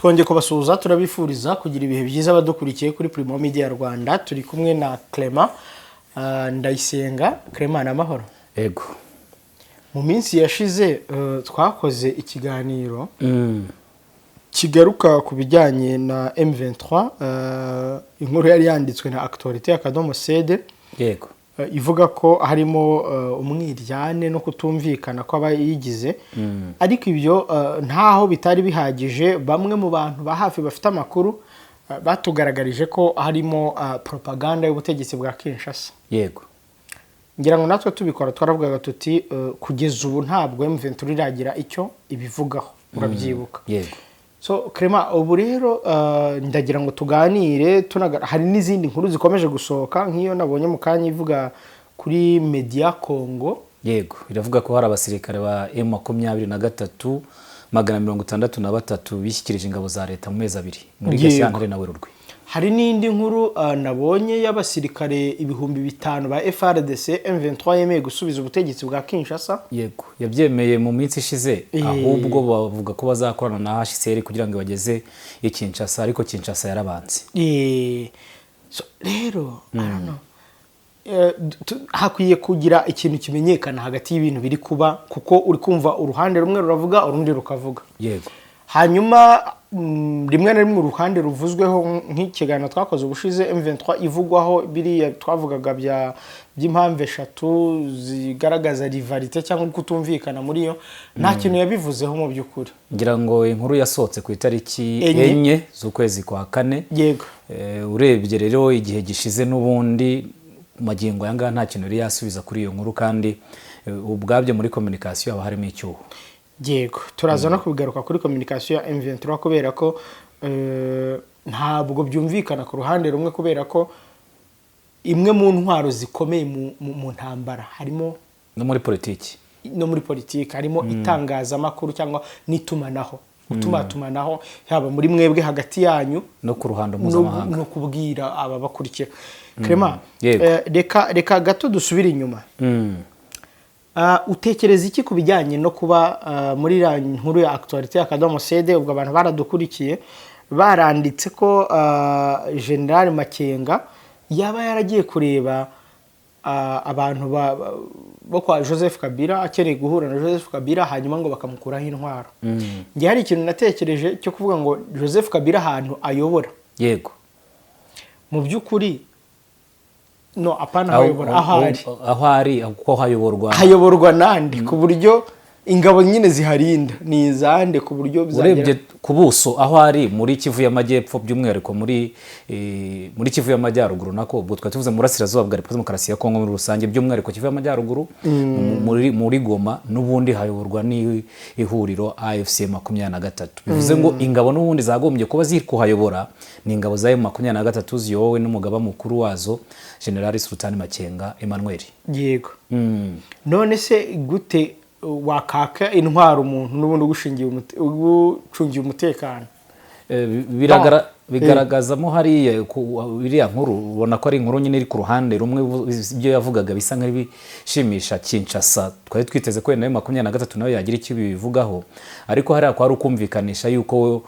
twongeye kubasuhuza turabifuriza kugira ibihe byiza badukurikiye kuri Primo Media Rwanda. Turi kumwe na Clement Ndayisenga. Clement, amahoro? Ego. Mu minsi yashize twakoze ikiganiro kigaruka ku bijyanye na M23, inkuru yari yanditswe na Actualité Akadomo CD. Yego. Ivuga ko harimo umwiryane no kutumvikana ko abayigize, ariko ibyo ntaho bitari bihagije. Bamwe mu bantu ba hafi bafite amakuru batugaragarije ko harimo propaganda y'ubutegetsi bwa Kinshasa. Yego. Ngira ngo natwe tubikora twaravugaga tuti kugeza ubu ntabwo M23 iragira icyo ibivugaho, urabyibuka. Yego. So Clement, ubu rero ndagira ngo tuganire, hari n'izindi nkuru zikomeje gusohoka nk'iyo nabonye mu kanya ivuga kuri Media Congo. Yego, iravuga ko hari abasirikare ba M23 163 bishyikirije ingabo za leta mu mezi abiri muri Gashyantare na Werurwe. Hari n'indi nkuru nabonye y'abasirikare ibihumbi 5 ba FARDC M23 yemeye gusubiza ubutegetsi bwa Kinshasa. Yego, yabyemeye mu minsi ishize, ahubwo bavuga ko bazakorana na HCR kugira ngo bageze i Kinshasa, ariko Kinshasa yarabanze. So rero hakwiye kugira ikintu kimenyekana hagati y'ibintu biri kuba, kuko uri kumva uruhande rumwe ruravuga urundi rukavuga. Yego. Hanyuma rimwe na rimwe uruhande ruvuzweho nk'ikiganiro twakoze ubushize M23 ivugwaho biriya twavugaga by'impamvu eshatu zigaragaza rivalite cyangwa kutumvikana muri yo, nta kintu yabivuzeho mu by'ukuri. Ngira ngo inkuru yasohotse ku itariki 4 z'ukwezi kwa 4. Yego. Urebye rero igihe gishize n'ubundi magingo yanga nta kintu yari yasubiza kuri iyo nkuru, kandi ubwabyo muri communication aba harimo icyuho. Yego, turaza no kubigaruka kuri communication ya M23 kubera ko ntabwo byumvikana ku ruhande rumwe, kubera ko imwe mu ntwaro zikomeye mu ntambara harimo no muri politiki harimo itangazamakuru cyangwa n'itumanaho, utumatumanaho yaba muri mwebwe hagati yanyu no ku ruhando mpuzamahanga no kubwira aba bakurikira. Clement, reka gato dusubira inyuma. Utekereza iki ku bijyanye no kuba muri la nkuru ya Actualité Akadomo CD, ubwo abantu baradukurikiye baranditse ko General Makenga yaba yaragiye kureba abantu bo kwa Joseph Kabila, akeneye guhura na Joseph Kabila, hanyuma ngo bakamukuraho intwaro. Ngiye hari ikintu natekereje cyo kuvuga ngo Joseph Kabila ahantu ayobora. Yego. Mu by'ukuri no apana hayobora ahari kuko hayoborwa nandi ku buryo ingabo nyine ziharinda ni izande ku buryo urebye ku buso aho ari muri Kivu y'Amajyepfo, by'umwihariko muri Kivu y'Amajyaruguru, nako ubwo twatuvuze mu burasirazuba bwa Repubulika Demokarasi ya Kongo muri rusange, by'umwihariko Kivu y'Amajyaruguru muri Goma n'ubundi hayoborwa n'ihuriro AFC 23. Bivuze ngo ingabo n'ubundi zagombye kuba ziri kuhayobora ni ingabo za M23 ziyowe n'umugaba mukuru wazo General Sultan Makenga Emmanuel. Yego. None se gute wakaka intwaro umuntu n'ubundi ugucungiye umutekano? Bigaragazamo hariya biriya nkuru, ubona ko ari inkuru nyine iri ku ruhande rumwe. Ibyo yavugaga bisa nk'ibishimisha Kinshasa, twari twiteze ko na M23 nawe yagira icyo bivugaho, ariko hariya kwa rukumvikanisha yuko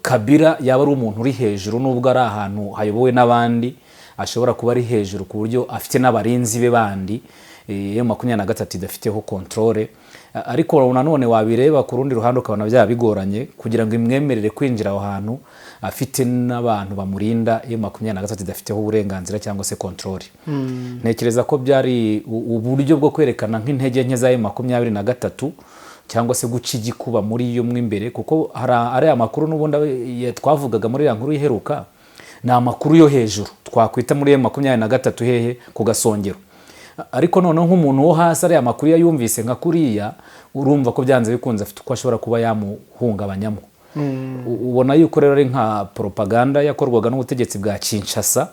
Kabila yaba ari umuntu uri hejuru, nubwo ari ahantu hayobowe n'abandi ashobora kuba ari hejuru ku buryo afite n'abarinzi be bandi M23 idafiteho controle. Ariko nanone wabireba ku rundi ruhande ukabona bya bigoranye kugira ngo imwemerere kwinjira aho hantu afite n'abantu bamurinda M23 idafiteho uburenganzira cyangwa se controle. Ntekereza ko byari uburyo bwo kwerekana nk'intege nke za M23 cyangwa se guca igikuba muri yo mwimbere, kuko ari amakuru n'ubundi twavugaga muri ya nkuru iheruka, ni amakuru yo hejuru twakwita muri M23 hehe ku gasongero. Ariko noneho nk'umuntu wo hasi ari amakuru yumvise nka kuriya, urumva ko byanze bikunze afite uko ashobora kuba yamuhungabanyamo. Ubona yuko rero ari nka propaganda yakorwaga n'ubutegetsi bwa Kinshasa,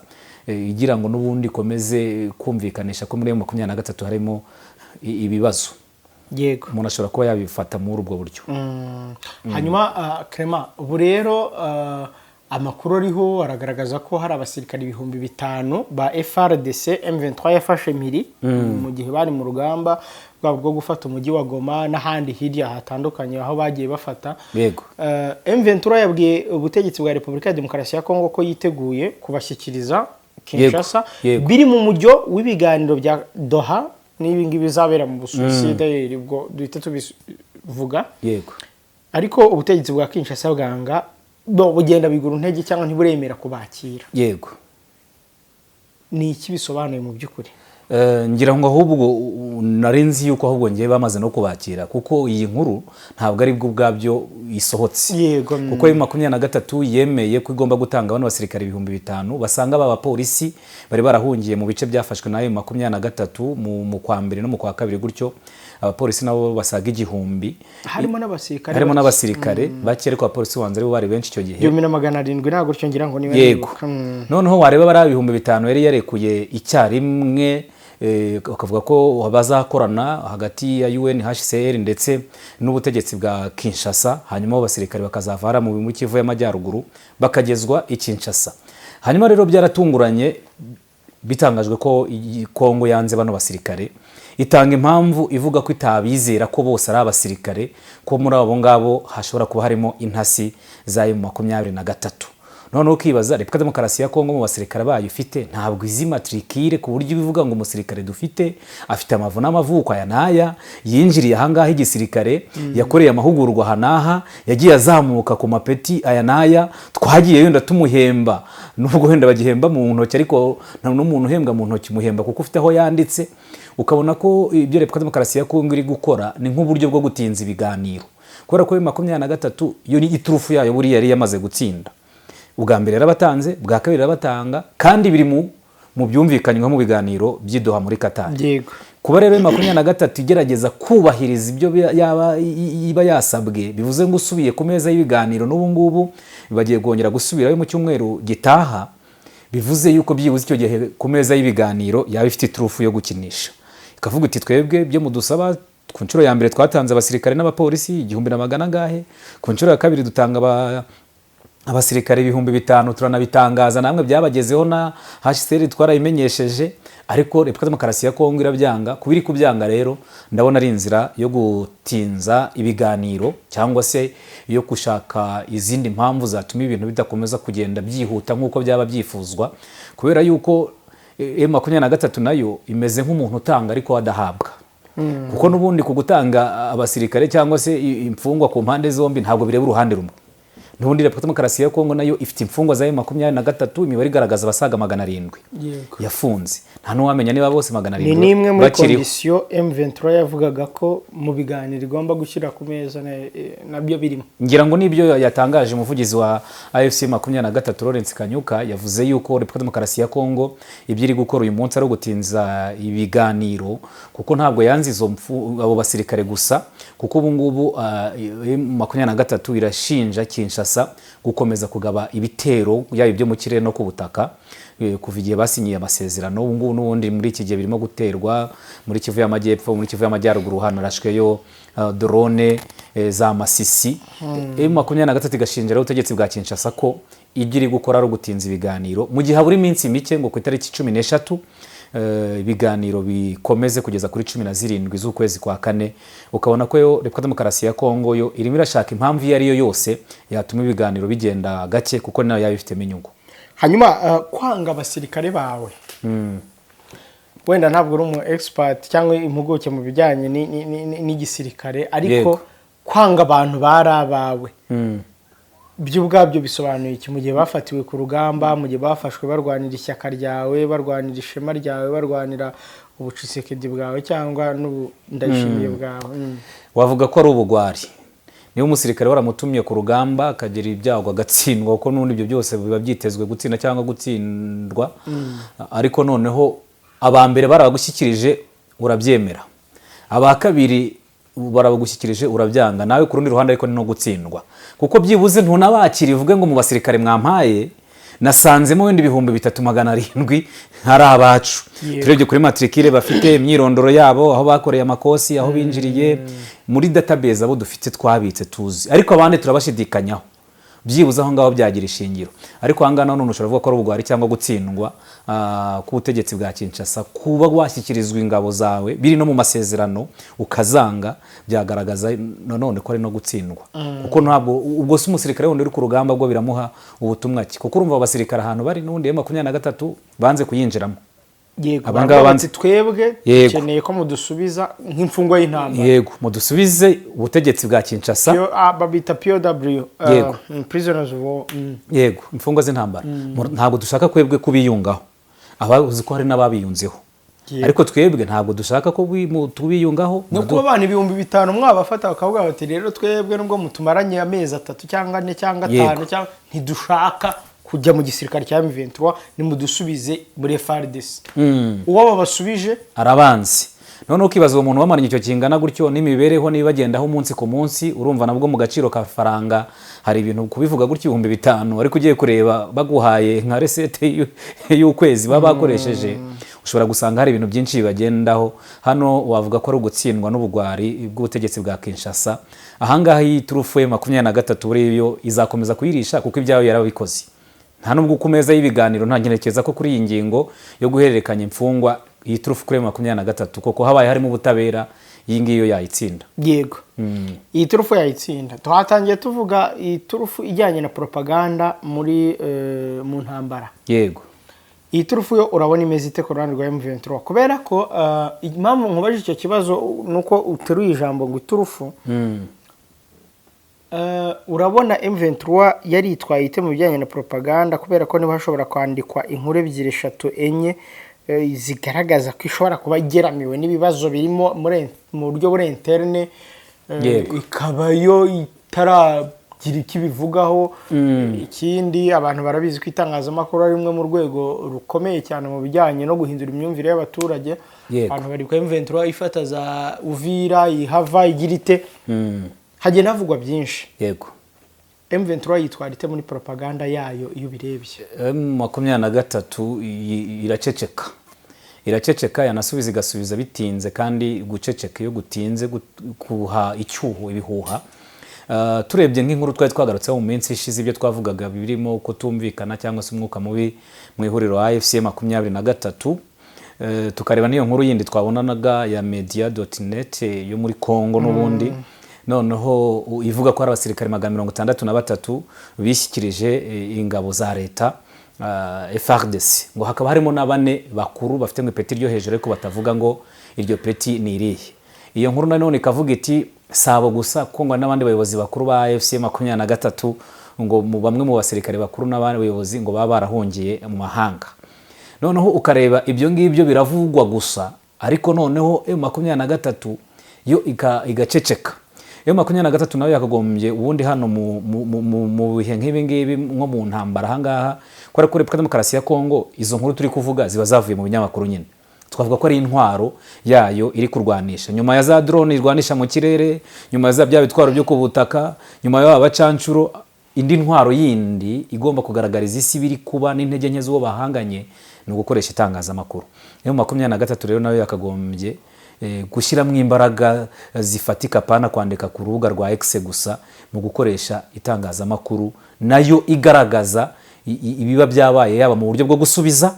igira ngo n'ubundi komeze kumvikanisha ko muri M23 harimo ibibazo. Yego. Umuntu ashobora kuba yabifata muri ubwo buryo. Hanyuma Clement, ubu rero amakuru ariho aragaragaza ko hari abasirikari ibihumbi 5 ba FARDC M23 yafashe miri mu gihe bari mu rugamba bwabo bwo gufata umujyi wa Goma n'ahandi hirya hatandukanye aho bagiye bafata. Yego. M23 yabwiye ubutegetsi bwa Repubulika ya Demokarasi ya Kongo ko yiteguye kubashyikiriza Kinshasa biri mu mujyo w'ibiganiro bya Doha n'ibi ngibi bizabera mu Busuwisi ubwo duhita tubivuga. Yego. Ariko ubutegetsi bwa Kinshasa bwanga bugenda bigura intege cyangwa ntiburemera kubakira. Yego. Ni iki bisobanuye mu by'ukuri? Ngira ngo ahubwo narinzi yuko ahubwo ngiye bamaze no kubakira kuko iyi nkuru ntabwo ari bwo bwabyo isohotse. Yego. Kuko 23 yemeye ko igomba gutanga abantu basirikare 5,000 basanga aba bapolisi bari barahungiye mu bice byafashwe na 23 mu kwa mbere no mu kwa kabiri gutyo abapolisi nabo basaga 1,000 harimo n'abasirikare bake ariko abapolisi wanze ari bari benshi icyo gihe 1700 ntabwo cyo ngira ngo niba yego. Noneho wareba bari 5,000 yari yarekuye icyarimwe bakavuga ko bazakorana hagati ya UNHCR ndetse n'ubutegetsi bwa Kinshasa hanyuma abasirikare bakazavara mu Kivu y'Amajyaruguru bakagezwa i Kinshasa. Hanyuma rero byaratunguranye bitangajwe ko Kongo yanze bano basirikare itanga impamvu ivuga ko itabizera ko bose ari abasirikare ko muri abo ngabo hashobora kuba harimo intasi za M23. None ukibaza Repubulika Demokarasi ya Kongo mu basirikare bayo ifite ntabwo izi matricule ku buryo bivuga ngo umusirikare dufite afite amavu n'amavuko aya naya yinjiriye ahangaha igisirikare yakoreye amahugurwa hanaha yagiye azamuka ku mapeti aya naya twagiye yenda tumuhemba nubwo wenda bagihemba mu ntoki ariko nta n'umuntu uhembwa mu ntoki muhemba kuko ufite aho yanditse ukabona ko ibyo Repubulika Demokarasi ya Kongo iri gukora ni nk'uburyo bwo gutinza ibiganiro kubera ko 23 yo ni iturufu yayo buri yari yamaze gutsinda. Ubwa mbere yarabatanze bwa kabiri yarabatanga kandi biri mu byumvikanywa mu biganiro by'idoha muri Qatar. Yego. Kuba rero 23 igerageza kubahiriza ibyo iba yasabwe bivuze ngo usubiye ku meza y'ibiganiro n'ubu ngubu bagiye kongera gusubirayo mu cyumweru gitaha bivuze yuko byibuze icyo gihe ku meza y'ibiganiro yaba ifite iturufu yo gukinisha ikavuga iti twebwe byo mudusaba ku nshuro ya mbere twatanze abasirikare n'abapolisi 1,000 gahe ku nshuro ya kabiri dutanga abasirikare 5,000 turanabitangaza namwe byabagezeho na HCR twarayimenyesheje ariko Repubulika Demokarasi ya Kongo irabyanga kubiri kubyanga rero ndabona ari inzira yo gutinza ibiganiro cyangwa se yo gushaka izindi mpamvu zatuma ibintu bidakomeza kugenda byihuta nkuko byaba byifuzwa kubera yuko M23 nayo imeze nk'umuntu utanga ariko adahabwa. Kuko nubundi kugutanga abasirikare cyangwa se imfungwa ku mpande zombi ntabwo bireba uruhande rumwe. Nubundi Repubulika Demokarasi ya Kongo nayo ifite imfungwa za 23 imibare igaragaza basaga 700 yafunze nta n'uwamenya niba bose 700 ni nimwe muri condition M23 yavugaga ko mu biganiro igomba gushyira ku meza nabyo birimo. Ngira ngo nibyo yatangaje umuvugizi wa AFC 23 Lawrence Kanyuka yavuze yuko Repubulika Demokarasi ya Kongo ibyo iri gukora uyu munsi ari gutinza ibiganiro kuko ntabwo yanzizo abo basirikare gusa kuko ubu ngubu 23 irashinja Kinshasa gukomeza kugaba ibitero yaba ibyo mu kirere no ku butaka kuva igihe basinyiye amasezerano ubu ngubu n'ubundi muri iki gihe birimo guterwa muri Kivu y'Amajyepfo muri Kivu y'Amajyaruguru hanarashweyo drone za Masisi. M23 igashinjira ubutegetsi bwa Kinshasa ko ibyo iri gukora ari gutinza ibiganiro mu gihe habura iminsi mike ngo ku itariki 13 ibiganiro bikomeze kugeza kuri 17 z'ukwezi kwa kane ukabona ko yo Repubulika Demokarasi ya Kongo yo irimo irashaka impamvu iyo ari yo yose yatuma ibiganiro bigenda gake kuko nayo yabifitemo inyungu. Hanyuma kwanga abasirikare bawe wenda ntabwo uri umu expert cyangwa impuguke mu bijyanye n'igisirikare ariko kwanga abantu barabawe byo ubwabyo bisobanuye iki mu gihe bafatiwe ku rugamba mu gihe bafashwe barwanira ishyaka ryawe barwanira ishema ryawe barwanira ubucisekedi bwawe cyangwa n'ubundashimiye bwawe wavuga ko ari ubugwari niyo umusirikare waramutumye ku rugamba akagira ibyago agatsindwa kuko n'ubundi ibyo byose biba byitezwe gutsinda cyangwa gutsindwa ariko noneho abambere barabagushyikirije urabyemera aba kabiri barabagushyikirije urabyanga nawe ku rundi ruhande ariko ni no gutsindwa kuko byibuze ntunabakira ivuge ngo mu basirikare mwampaye nasanzemo wenda 3,700 hari abacu turebye kuri matricule bafite imyirondoro yabo aho bakoreye amakosi aho binjiriye muri database abo dufite twabitse tuzi ariko abandi turabashidikanyaho byibuze aho ngaho byagira ishingiro. Ariko aha ngaha none ushobora kuvuga ko ari ubugwari cyangwa gutsindwa k'ubutegetsi bwa Kinshasa, kuba washyikirizwa ingabo zawe biri no mu masezerano ukazanga, byagaragaza nanone ko ari no gutsindwa. Kuko ntabwo ubwo se umusirikare wundi uri ku rugamba bwo biramuha ubutumwa ki? Kuko urumva abasirikare ahantu bari n'ubundi M23 banze kuyinjiramo. Yego, abangabanze twebwe dukeneye ko mudusubiza nk'imfungwa y'intambara. Yego, mudusubize ubutegetsi bwa Kinshasa. Babita POW, prisoners of war. Yego, imfungwa z'intambara. Ntabwo dushaka kwebwe kubiyungaho. Abazi ko hari n'ababiyunzeho. Ariko twebwe ntabwo dushaka ko tubiyungaho. Nuko abana 5,000 mwabafata bakavuga bati rero twebwe nubwo mutumaranye amezi 3 cyangwa 4 cyangwa 5 cyangwa ntidushaka kujya mu gisirikare cya M23, ni mudusubize muri FARDC. Uwo babasubije arabanzi. None ukibaza uwo muntu wamaranye icyo kingana gutyo n'imibereho nibagendaho umunsi ku munsi, urumva nabwo mu gaciro ka faranga hari ibintu kubivuga gutyo 5,000, ariko ugiye kureba baguhaye nka resete y'ukwezi baba bakoresheje, ushobora gusanga hari ibintu byinshi bibagendaho. Hano wavuga ko ari ugutsindwa n'ubugwari bw'ubutegetsi bwa Kinshasa. Ahangaha iyi turufu M23 buriyo izakomeza kuyirisha kuko ibyayo yarabikoze. Nta nubwo ku meza y'ibiganiro nta ngerekeza ko kuri iyi ngingo yo guhererekanya imfungwa iyi turufu kuri M23 koko habaye harimo ubutabera, iyi ngiyo yayitsinda. Yego, iyi turufu yayitsinda. Twatangiye tuvuga iyi turufu ijyanye na propaganda muri mu ntambara. Yego, iyi turufu yo urabona imeze ite ku ruhande rwa M23? Kubera ko impamvu nkubaje icyo kibazo nuko uteruye ijambo ngo turufu. Urabona M23 yari itwaye ite mu bijyanye na propaganda, kubera ko niba hashobora kwandikwa inkuru 2, 3, 4 zigaragaza ko ishobora kuba igeramiwe n'ibibazo birimo mu buryo buri interne, ikaba yo itaragira ikibivugaho. Ikindi abantu barabizi ko itangazamakuru ari rimwe mu rwego rukomeye cyane mu bijyanye no guhindura imyumvire y'abaturage. Abantu bari ko M23 ifata za Uvira, ihava, igirite. Hagenda havugwa byinshi. Yego, M23 yitwara ite muri propaganda yayo iyo birebye? M23 iraceceka yanasubiza igasubiza bitinze, kandi guceceka iyo gutinze kuha icyuho ibihuha. Turebye nk'inkuru twari twagarutseho mu minsi ishize, ibyo twavugaga birimo kutumvikana cyangwa se umwuka mubi mu ihuriro AFC 23, tukareba n'iyo nkuru yindi twabonanaga ya media.net yo muri Kongo n'ubundi. Noneho ivuga ko hari abasirikare 63 bishyikirije ingabo za leta FARDC, ngo hakaba harimo na 4 bakuru bafite mu peti ryo hejuru ariko batavuga ngo iryo peti ni irihe. Iyo nkuru nanone ikavuga iti sabo gusa kuko ngo n'abandi bayobozi bakuru ba AFC 23 ngo bamwe mu basirikare bakuru n'abandi bayobozi ngo baba barahungiye mu mahanga. Noneho ukareba ibyo ngibyo biravugwa gusa, ariko noneho M23 yo igaceceka. M23 nayo yakagombye ubundi hano mu bihe nk'ibi ngibi nko mu ntambara ahangaha ko ari Repubulika Demokarasi ya Kongo, izo nkuru turi kuvuga ziba zavuye mu binyamakuru nyine. Twavuga ko ari intwaro yayo iri kurwanisha, nyuma ya za drone irwanisha mu kirere, nyuma ya bya bitwaro byo ku butaka, nyuma ya abacancuro, indi ntwaro yindi igomba kugaragariza isi biri kuba n'intege nke z'uwo bahanganye no gukoresha itangazamakuru. M23 rero nayo yakagombye gushyiramo imbaraga zifatika, pana kwandika ku rubuga rwa X gusa, mu gukoresha itangazamakuru nayo igaragaza ibiba byabaye, yaba mu buryo bwo gusubiza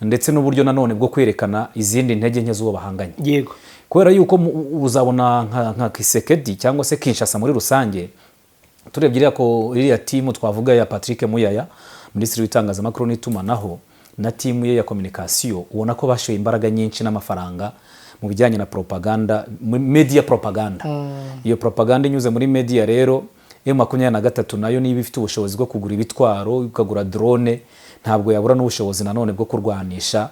ndetse n'uburyo nanone bwo kwerekana izindi ntege nke z'uwo bahanganye. Yego, kubera yuko uzabona nka Kisekedi cyangwa se Kinshasa muri rusange, turebye iriya timu twavuga ya Patrick Muyaya, minisitiri w'itangazamakuru n'itumanaho, na timu ye ya communication, ubona ko bashoye imbaraga nyinshi n'amafaranga mu bijyanye na propaganda, media propaganda. Iyo propaganda inyuze muri media rero, M23 nayo niba ifite ubushobozi bwo kugura ibitwaro, ukagura drone, ntabwo yabura n'ubushobozi nanone bwo kurwanisha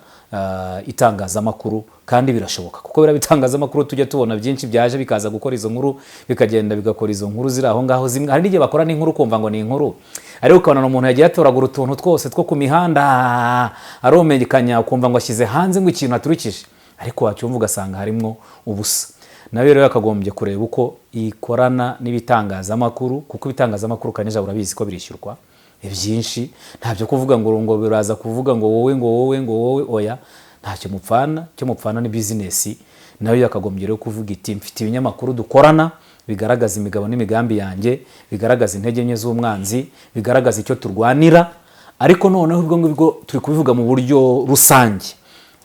itangazamakuru, kandi birashoboka kuko bira bitangazamakuru tujya tubona byinshi byaje bikaza gukora izo nkuru, bikagenda bigakora izo nkuru ziri aho ngaho. Hari n'igihe bakora n'inkuru kumva ngo ni inkuru, ariko ukabona umuntu yagiye atoragura utuntu twose two ku mihanda aromenyekanya, ukumva ngo ashyize hanze ngo ikintu aturikije, ariko wacyumva ugasanga harimo ubusa. Nawe rero yakagombye kureba uko ikorana n'ibitangazamakuru, kuko ibitangazamakuru kanije urabizi ko birishyurwa byinshi. Ntabyo kuvuga ngo biraza kuvuga ngo wowe oya, ntacyo mupfana. Cyo mupfana ni business. Nawe yakagombye rero kuvuga iti mfite ibinyamakuru dukorana bigaragaza imigabo n'imigambi yanjye, bigaragaza intege nke z'umwanzi, bigaragaza icyo turwanira, ariko noneho ubwo ngubwo turi kubivuga mu buryo rusange,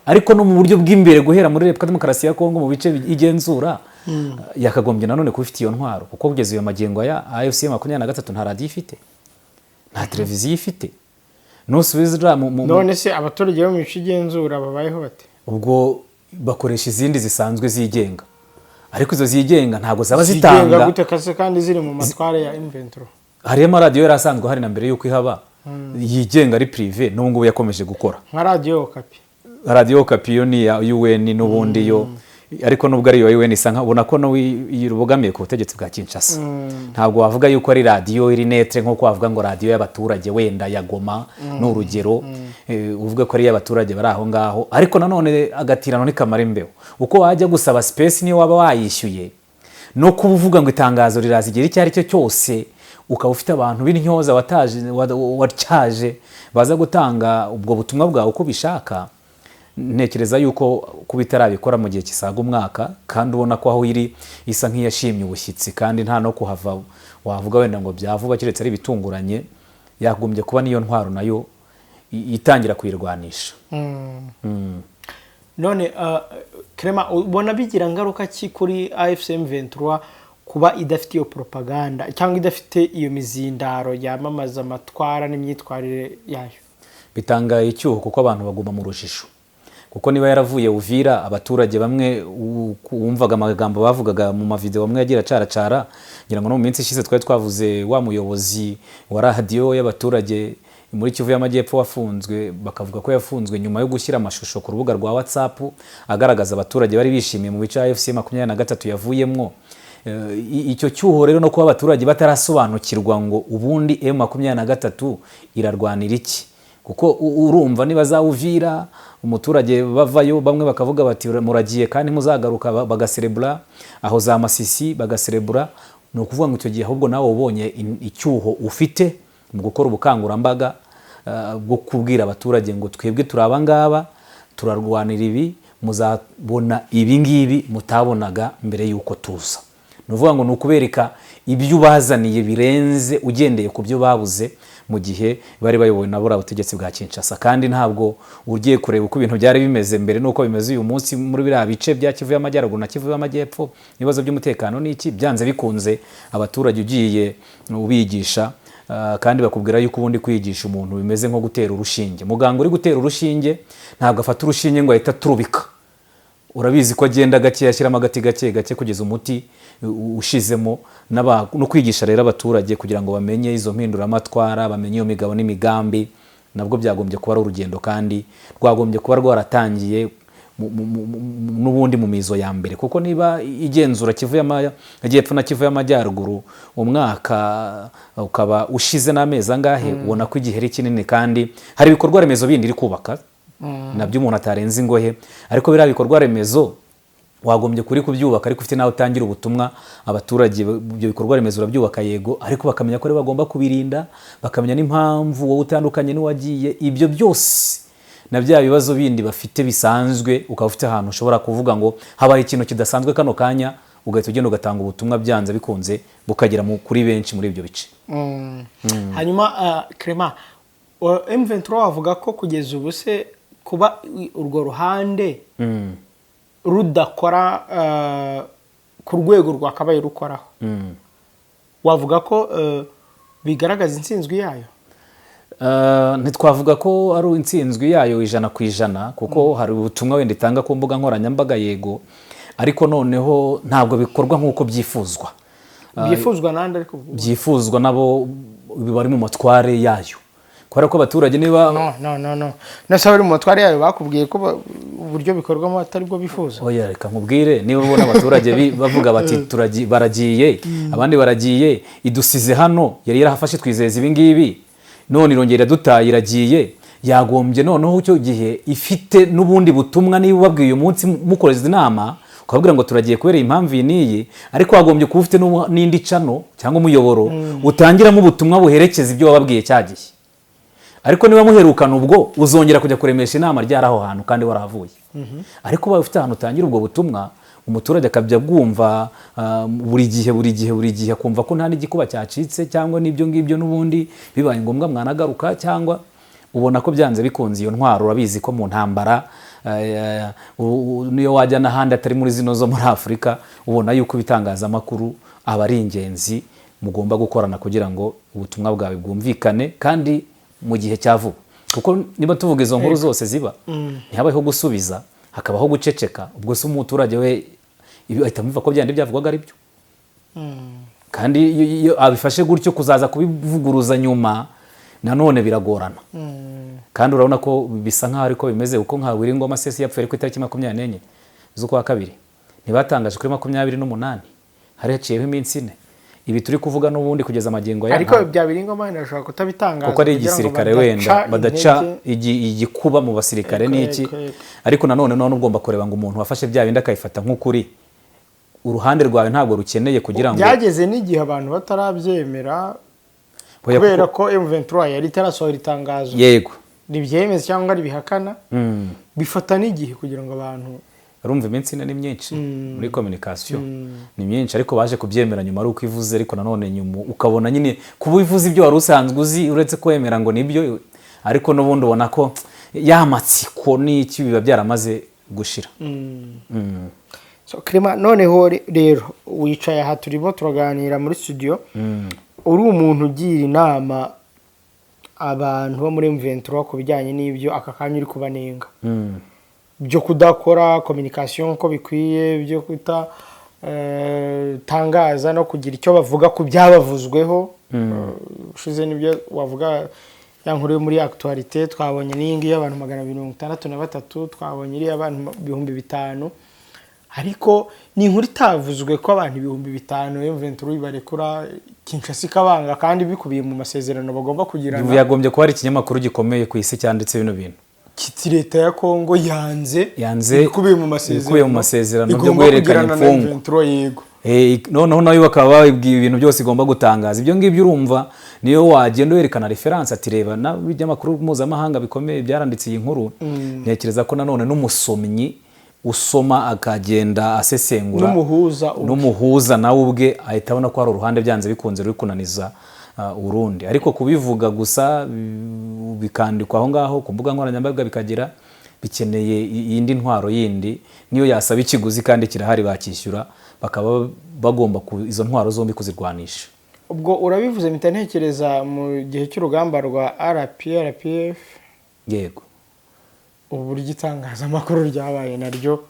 ariko no mu buryo bw'imbere guhera muri Repubulika Demokarasi ya Kongo mu bice igenzura yakagombye nanone kuba ifite iyo ntwaro, kuko kugeza iyo magingo ya AFC 23 nta radiyo ifite, nta televiziyo ifite. Nusubizira none se abaturage bo mu bice igenzura babayeho bate? Ubwo bakoresha izindi zisanzwe zigenga, ariko izo zigenga ntabwo zaba zitanga zigenga gute kase kandi ziri mu matware ya M23. Hariyo amaradiyo yari asanzwe hari na mbere y'uko ihaba yigenga ari prive, n'ubu ngubu yakomeje gukora nka Radio Okapi. Radio Okapi yo ni ya UN n'ubundi yo, ariko nubwo ari yo UN isa nkabona ko no yirubogamiye ku butegetsi bwa Kinshasa. Ntabwo wavuga yuko ari radio iri netre nko kwavuga ngo radio y'abaturage wenda ya Goma n'urugero, uvuga ko ari y'abaturage bari aho ngaho, ariko nanone agatirano ni kamara imbeho. Uko wajya gusaba space niyo waba wayishyuye no kuvuga ngo itangazo rirazigera icyo ari cyo cyose, ukaba ufite abantu b'intyoza watyaje baza gutanga ubwo butumwa bwawe uko bishaka. Ntekereza yuko kubitarabikora mu gihe kisaga umwaka, kandi ubona ko aho iri isa nk'iyashimye ubushyitsi, kandi nta no kuhava wavuga wenda ngo byavuba kiretse ari bitunguranye, yagombye kuba niyo ntwaro nayo itangira kuyirwanisha. None Clement, ubona bigira ngaruka ki kuri AFC M23 kuba idafite iyo propaganda cyangwa idafite iyo mizindaro yamamaza amatwara n'imyitwarire yayo? Bitanga icyuho kuko abantu baguma mu rujijo, kuko niba yaravuye Uvira, abaturage bamwe wumvaga amagambo bavugaga mu mavideo bamwe yagira caracara, ngira ngo no mu minsi ishize twari twavuze wa muyobozi wa radio y'abaturage muri Kivu y'Amajyepfo wafunzwe, bakavuga ko yafunzwe nyuma yo gushyira amashusho ku rubuga rwa WhatsApp agaragaza abaturage bari bishimiye mu bice AFC 23 yavuyemwo. Icyo cyuho rero no kuba abaturage batarasobanukirwa ngo ubundi M23 irarwanira iki, kuko urumva niba za Uvira umuturage bavayo bamwe bakavuga bati muragiye kandi muzagaruka, bagaserebura aho za Masisi bagaserebura, no kuvuga ngo icyo gihe ahubwo nawe ubonye icyuho ufite mu gukora ubukangurambaga bwo kubwira abaturage ngo twebwe turabangaba turarwanira ibi, muzabona ibi ngibi mutabonaga mbere yuko tuza. Nuvuga ngo nukubereka ibyo bazaniye birenze ugendeye ku byo babuze mu gihe bari bayobowe na bora ubutegetsi bwa Kinshasa, kandi ntabwo ugiye kureba uko ibintu byari bimeze mbere nuko bimeze uyu munsi muri biriya bice bya Kivu y'Amajyaruguru na Kivu y'Amajyepfo. Ibibazo by'umutekano n'iki byanze bikunze abaturage ugiye ubigisha, kandi bakubwira yuko ubundi kwigisha umuntu bimeze nko gutera urushinge. Muganga uri gutera urushinge ntabwo afata urushinge ngo ahita turubika, urabizi ko agenda gake yashyiramo agati gake gake kugeza umuti ushizemo. No kwigisha rero abaturage kugira ngo bamenye izo mpinduramatwara, bamenye iyo migabo n'imigambi, nabwo byagombye kuba ari urugendo, kandi rwagombye kuba rwaratangiye n'ubundi mu mizo ya mbere, kuko niba igenzura Kivu y'Amajyepfo na Kivu y'Amajyaruguru umwaka ukaba ushize n'amezi angahe, ubona ko igihe ari kinini, kandi hari ibikorwa remezo bindi iri kubaka nabyo umuntu atarenze ingohe, ariko biriya bikorwa remezo wagombye kuri kubyubaka ariko ufite nawe utangira ubutumwa abaturage. Ibyo bikorwa remezo urabyubaka yego, ariko bakamenya ko bagomba kubirinda, bakamenya n'impamvu wowe utandukanye n'uwagiye. Ibyo byose na bya bibazo bindi bafite bisanzwe, ukaba ufite ahantu ushobora kuvuga ngo habaye ikintu kidasanzwe kano kanya, ugahita ugenda ugatanga ubutumwa byanze bikunze bukagera kuri benshi muri ibyo bice. Hanyuma Clement, M23 wavuga ko kugeza ubu se kuba urwo ruhande rudakora ku rwego rwakabaye rukoraho, wavuga ko bigaragaza intsinzwi yayo? Ntitwavuga ko ari intsinzwi yayo 100%, kuko hari ubutumwa wenda itanga ku mbuga nkoranyambaga yego, ariko noneho ntabwo bikorwa nk'uko byifuzwa. Byifuzwa nande? Ariko byifuzwa nabo bari mu matware yayo, kubera ko abaturage niba no nasaba ari mu matware yayo bakubwiye ko uburyo bikorwamo atari bwo bifuza. Oya reka nkubwire, niba ubona abaturage bavuga bati baragiye, abandi baragiye, idusize hano yari yarahafashe twizeza ibi ngibi, none irongera dutaye iragiye, yagombye noneho icyo gihe ifite n'ubundi butumwa. Niba ubabwiye uyu munsi mukoreza inama ukabwira ngo turagiye kubera impamvu niyi, ariko wagombye kuba ufite n'indi cano cyangwa umuyoboro utangiramo ubutumwa buherekeza ibyo wababwiye cyagiye. Ariko niba muherukana ubwo uzongera kujya kuremesha inama ryaraho hantu kandi warahavuye. Ariko bawe ufite ahantu utangira ubwo butumwa umuturage akajya bwumva buri gihe akumva ko nta n'igikuba cyacitse cyangwa n'ibyo ngibyo n'ubundi bibaye ngombwa mwanagaruka, cyangwa ubona ko byanze bikunze iyo ntwaro urabizi ko mu ntambara niyo wajya n'ahandi atari muri zino zo muri Afurika ubona yuko ibitangazamakuru aba ari ingenzi, mugomba gukorana kugira ngo ubutumwa bwawe bwumvikane kandi mu gihe cya vuba, kuko niba tuvuga izo nkuru zose ziba ntihabaho gusubiza, hakabaho guceceka, ubwo se umuturage we ahita amva ko byandi byavugwaga ari byo. Kandi iyo abifashe gutyo kuzaza kubivuguruza nyuma nanone biragorana. Kandi urabona ko bisa nkaho ariko bimeze, uko nka Wiringoma Sesi yapfuye ku itariki 24 z'ukwa kabiri, ntibatangaje kuri 28 hari haciyeho iminsi 4. Ibi turi kuvuga n'ubundi kugeza amagingo ya ariko bya Wiringoma ndashaka kutabitangaza kuko ari igisirikare wenda badaca igikuba mu basirikare n'iki, ariko nanone ugomba kureba ngo umuntu wafashe bya bindi akayifata nk'ukuri, uruhande rwawe ntabwo rukeneye kugira ngo byageze n'igihe abantu batarabyemera kubera ko M23 yari itarasohora itangazo yego ribyemeza cyangwa ribihakana, bifata n'igihe kugira ngo abantu urumva iminsi ni myinshi muri communication ni myinshi, ariko baje kubyemera nyuma ari uko ivuze, ariko nanone nyuma ukabona nyine kuba ivuze ibyo wari usanzwe uzi uretse kwemera ngo nibyo, ariko n'ubundi ubona ko yamatsiko n'iki biba byaramaze gushira. So Clement, noneho rero wicaye aha turimo turaganira muri studio, uri umuntu ugira inama abantu bo muri M23 ku bijyanye n'ibyo aka kanya uri kubanenga byo kudakora communication ko bikwiye, byo kuta tangaza no kugira icyo bavuga ku byabavuzweho, ushize nibyo wavuga ya nkuru muri actualité, twabonye n'ingi y'abantu 263, twabonye iri abantu 5,000, ariko ni inkuru itavuzwe ko abantu 5,000 M23 barekura Kinshasa ikabanga kandi bikubiye mu masezerano bagomba kugirana. Yagombye ko hari ikinyamakuru gikomeye ku isi cyanditse bino bintu kiti leta ya Kongo yanze bikubiye mu masezerano byo guhererekanya imfungwa. Yego noneho nayo bakaba babibwiye ibintu byose igomba gutangaza. Ibyo ngibyo urumva niyo wagenda werekana reference ati reba na ibinyamakuru mpuzamahanga bikomeye byaranditse iyi nkuru, ntekereza ko nanone n'umusomyi usoma akagenda asesengura n'umuhuza nawe ubwe ahita abona ko hari uruhande byanze bikunze ruri kunaniza urundi, ariko kubivuga gusa bikandikwa aho ngaho ku mbuga nkoranyambaga bikagira bikeneye iyindi ntwaro yindi, niyo yasaba ikiguzi kandi kirahari bakishyura, bakaba bagomba izo ntwaro zombi kuzirwanisha. Ubwo urabivuze mpita ntekereza mu gihe cy'urugamba rwa RPF yego uburyo itangazamakuru ryabaye naryo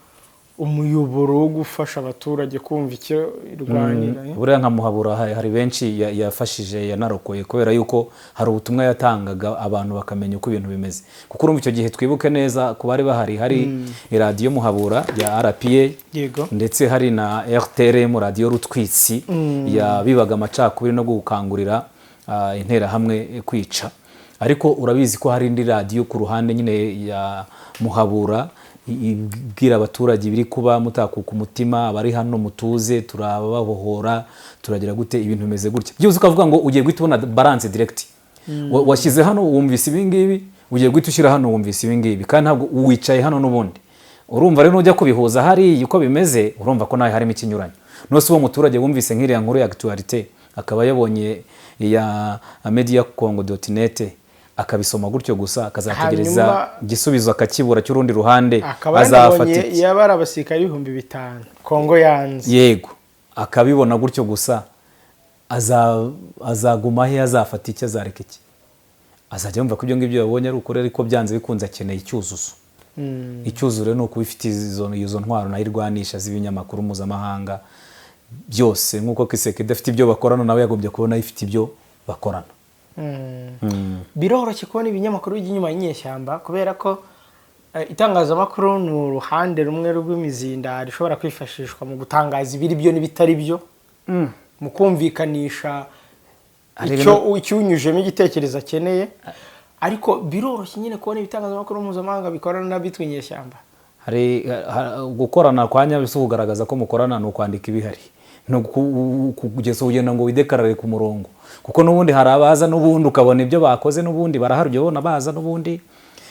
umuyoboro wo gufasha abaturage kumva icyo irwanira. Buriya nka Muhabura hari benshi yafashije yanarokoye kubera yuko hari ubutumwa yatangaga abantu bakamenya uko ibintu bimeze, kuko urumva icyo gihe twibuke neza ku bari bahari hari radio Muhabura ya RPA ndetse hari na RTRM radio Rutwitsi yabibaga amacakubiri no gukangurira intera hamwe kwica, ariko urabizi ko hari indi radio ku ruhande nyine ya Muhabura ibwira abaturage biri kuba mutakuka umutima, abari hano mutuze turababohora turagira gute ibintu bimeze gutya, byuze ukavuga ngo ugiye guhita ubona balance direct, washyize hano wumvise ibi ngibi, ugiye guhita ushyira hano wumvise ibi ngibi, kandi ntabwo uwicaye hano n'ubundi. Urumva rero nujya kubihuza hari uko bimeze, urumva ko nawe harimo ikinyuranyo. Nose uwo muturage wumvise nk'iriya nkuru ya actualité akaba yabonye ya mediacongo.net akabisoma gutyo gusa akazategereza igisubizo akakibura cy'urundi ruhande, azafata iki yabara abasirikari 5,000 Kongo yanze yego akabibona gutyo gusa, azaguma he, azafata iki, azareka iki, azajya yumva ko ibyo ngibyo yabonye ari ukuri, ariko byanze bikunze akeneye icyuzuzo. Icyuzure ni uko bifite izo ntwaro nayirwanisha z'ibinyamakuru mpuzamahanga byose, nk'uko Kiseke idafite ibyo bakorana nawe yagombye kubona ifite ibyo bakorana. Biroroshye kubona ibinyamakuru by'inyuma y'inyeshyamba kubera ko itangazamakuru ni uruhande rumwe rw'imizinda rishobora kwifashishwa mu gutangaza ibiri byo n'ibitari byo, mu kumvikanisha icyo unyujemo igitekerezo akeneye, ariko biroroshye nyine kubona ibitangazamakuru mpuzamahanga bikorana n'abitwa inyeshyamba. Hari gukorana kwa nyabyo kugaragaza ko mukorana no kwandika ibihari, no kugeza ugenda ngo widekarare ku murongo, kuko n'ubundi hari abaza n'ubundi ukabona ibyo bakoze n'ubundi baraharyo bona baza n'ubundi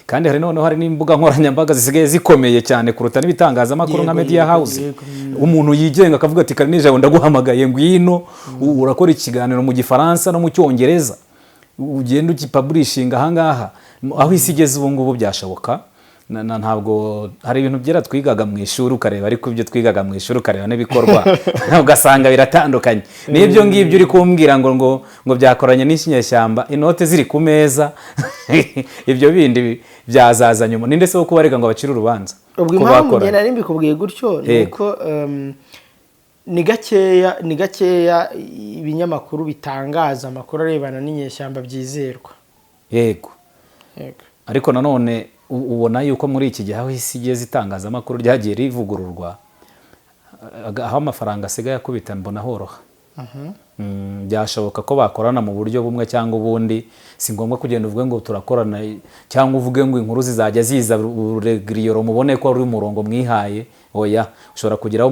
kandi hari noneho hari n'imbuga nkoranyambaga zisigaye zikomeye cyane kuruta n'ibitangazamakuru nka media house. Umuntu yigenga akavuga ati kare nijabo ndaguhamagaye ngwino urakora ikiganiro mu gifaransa no mu cyongereza ugenda ukipublishinga ahangaha aho isi igeze ubu ngubu byashoboka. Ntabwo hari ibintu byera twigaga mu ishuri ukareba ariko ibyo twigaga mu ishuri ukareba n'ibikorwa ugasanga biratandukanye. N'ibyo ngibyo uri kumbwira ngo byakoranye n'ikinyeshyamba inote ziri ku meza ibyo bindi byazaza nyuma. Ninde se wo kubarega ngo abacire urubanza? Ubwo impamvu njye nari mbikubwiye gutyo nuko ni gakeya ibinyamakuru bitangaza amakuru arebana n'inyeshyamba byizerwa. Yego. Ariko nanone ubona yuko muri iki gihe aho isi igeze itangazamakuru ryagiye rivugururwa aho amafaranga asigaye akubita mbona horoha. Byashoboka ko bakorana mu buryo bumwe cyangwa ubundi. Si ngombwa kugenda uvuge ngo turakorana cyangwa uvuge ngo inkuru zizajya ziza uregiriyoro mubone ko ari umurongo mwihaye. Oya, ushobora kugeraho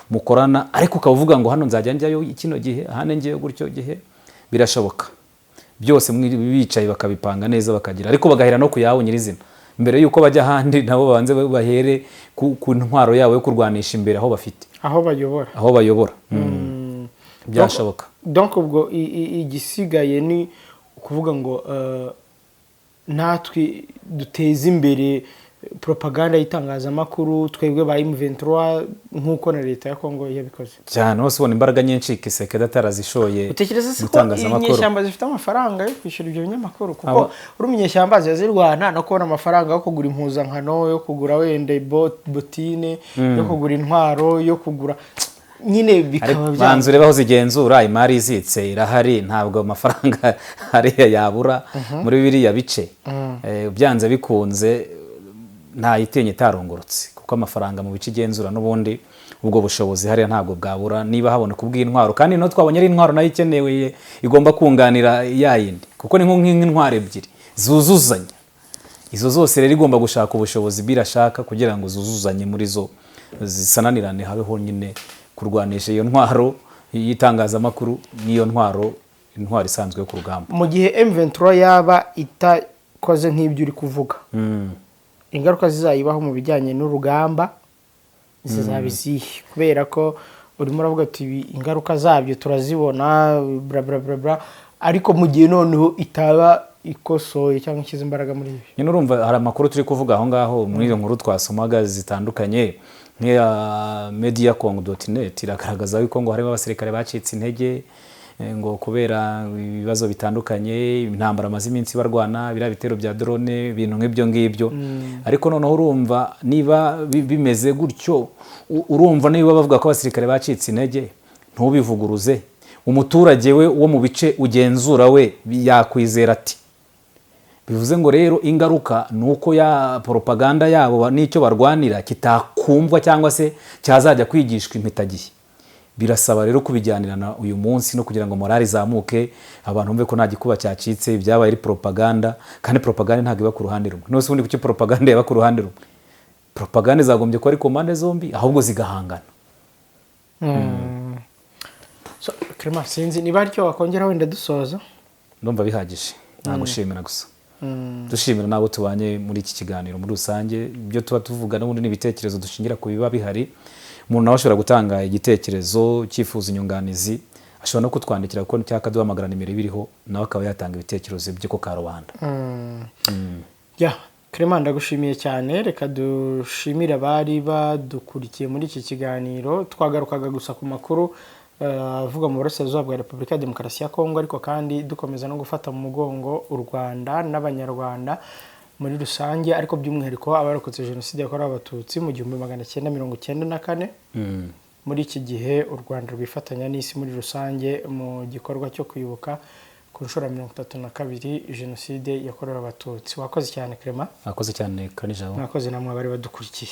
mukorana ariko ukavuga ngo hano nzajya njyayo kino gihe hane ngiye gutyo gihe. Birashoboka byose bicaye bakabipanga neza bakagira ariko bagahera no kuyawo nyirizina mbere yuko bajya handi nabo banze bahere ku ntwaro yawe yo kurwanisha imbere aho bafite aho bayobora. Byashoboka. Donc ubwo igisigaye ni ukuvuga ngo natwe duteze imbere propaganda y'itangazamakuru twebwe ba M23 nk'uko na leta ya Kongo yabikoze cyane. Hose ubona imbaraga nyinshi Kisekedi atarazishoye. Utekereza se ko inyeshyamba zifite amafaranga yo kwishyura ibyo binyamakuru kuko uri umunyeshyamba zirwana no kubona amafaranga yo kugura impuzankano yo kugura wenda botine yo kugura intwaro yo kugura nyine bikaba byanze ureba aho zigenzura imari izitse irahari ntabwo amafaranga hariya yabura muri biriya bice. Byanze bikunze nta itenye tarongorotse kuko amafaranga mu bice igenzura n'ubundi ubwo bushobozi hariya ntabwo bwabura niba habona kubw'intwaro kandi no twabonye ari intwaro nayo ikenewe igomba kunganira yayindi kuko ni nk'intwaro ebyiri zuzuzanya. Izo zose rero igomba gushaka ubushobozi birashaka kugira ngo zuzuzanye muri zo zisananirane habeho nyine kurwanisha iyo ntwaro y'itangazamakuru n'iyo intwaro isanzwe yo ku rugamba. Mu gihe M23 yaba itakoze nk'ibyo uri kuvuga ingaruka zizayibaho mu bijyanye n'urugamba zizabizihe kubera ko urimo uravuga ati ingaruka zabyo turazibona bla bla bla bla ariko mu gihe noneho itaba ikosoye cyangwa ikiza imbaraga muri ibi. Nyine urumva hari amakuru turi kuvuga aho ngaho muri iyo nkuru twasomaga zitandukanye nk'iya mediacongo.net iragaragaza yuko ngo harimo abasirikare bacitse intege ngo kubera ibibazo bitandukanye intambara amaze iminsi barwana bira bitero bya drone ibintu nk'ibyo ngibyo. Ariko noneho urumva niba bimeze gutyo urumva niba bavuga ko abasirikare bacitse intege ntubivuguruze umuturage we wo mu bice ugenzura we yakwizera ati. Bivuze ngo rero ingaruka nuko ya propaganda yabo n'icyo barwanira kitakumvwa cyangwa se cyazajya kwigishwa impitagihe. Birasaba rero kubijyanirana uyu munsi no kugira ngo morali zamuke abantu bumve ko nta gikuba cyacitse byabaye ari propaganda kandi propaganda ntabwo iba ku ruhande rumwe. Nose ubundi kuki propaganda yaba ku ruhande rumwe? Propaganda zagombye ko ari ku mpande zombi ahubwo zigahangana. So Clement sinzi niba aricyo wakongera wenda dusoza. Ndumva bihagije. Nagushimira gusa. Dushimira nabo tubanye muri iki kiganiro muri rusange ibyo tuba tuvuga n'ubundi n'ibitekerezo dushingira ku biba bihari. Umuntu nawe ashobora gutanga igitekerezo cyifuza inyunganizi ashobora no kutwandikira kuko cyaka duhamagara nimero biriho nawe akaba yatanga ibitekerezo by'uko karubanda. Clement ndagushimiye cyane reka dushimira abari badukurikiye muri iki kiganiro twagarukaga gusa ku makuru avuga mu burasirazuba bwa Repubulika ya Demokarasi ya Kongo ariko kandi dukomeza no gufata mu mugongo u Rwanda n'abanyarwanda muri rusange ariko by'umwihariko abarokotse jenoside yakorewe abatutsi mu 1994 muri iki gihe u Rwanda rwifatanya n'isi muri rusange mu gikorwa cyo kwibuka ku nshuro ya 32 jenoside yakorewe abatutsi. Wakoze cyane Clement. Wakoze cyane Kanijabo. Nakoze namwe bari badukurikiye.